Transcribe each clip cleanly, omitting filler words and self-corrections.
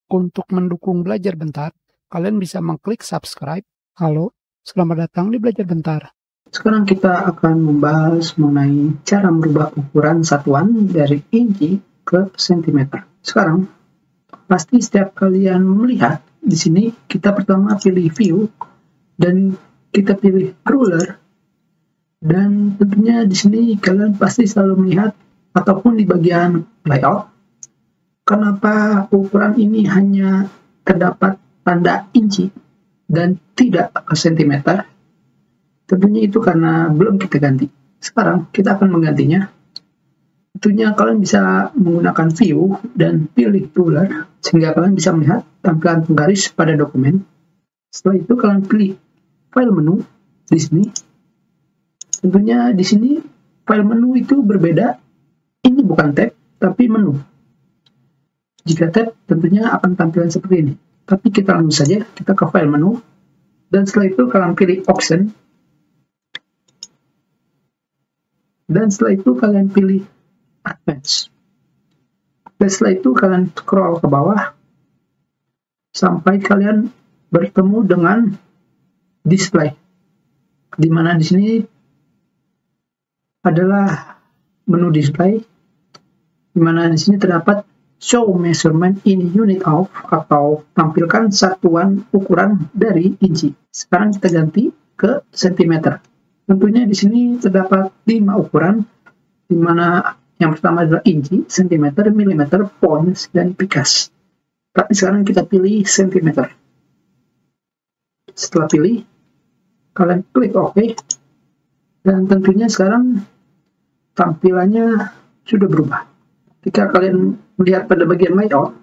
Untuk mendukung Belajar Bentar, kalian bisa mengklik subscribe. Halo, selamat datang di Belajar Bentar. Sekarang kita akan membahas mengenai cara merubah ukuran satuan dari inci ke sentimeter. Sekarang, pasti setiap kalian melihat di sini, kita pertama pilih view dan kita pilih ruler. Dan tentunya di sini kalian pasti selalu melihat ataupun di bagian layout, kenapa ukuran ini hanya terdapat tanda inci dan tidak sentimeter? Tentunya itu karena belum kita ganti. Sekarang kita akan menggantinya. Tentunya kalian bisa menggunakan view dan pilih ruler sehingga kalian bisa melihat tampilan penggaris pada dokumen. Setelah itu kalian pilih file menu di sini. Tentunya di sini file menu itu berbeda. Ini bukan tab tapi menu. Jika tab tentunya akan tampilan seperti ini. Tapi kita langsung saja kita ke file menu dan setelah itu kalian pilih option. Dan setelah itu kalian pilih advance. Dan setelah itu kalian scroll ke bawah sampai kalian bertemu dengan display. Di mana di sini adalah menu display, di mana di sini terdapat show measurement in unit of atau tampilkan satuan ukuran dari inci. Sekarang kita ganti ke sentimeter. Tentunya di sini terdapat 5 ukuran, di mana yang pertama adalah inci, sentimeter, milimeter, pounds, dan pikas. Tapi sekarang kita pilih sentimeter. Setelah pilih, kalian klik OK, dan tentunya sekarang tampilannya sudah berubah. Jika kalian melihat pada bagian layout,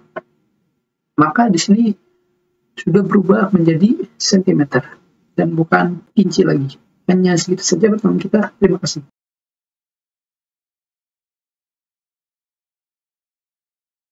maka di sini sudah berubah menjadi sentimeter dan bukan inci lagi. Hanya segitu saja pertemuan kita. Terima kasih.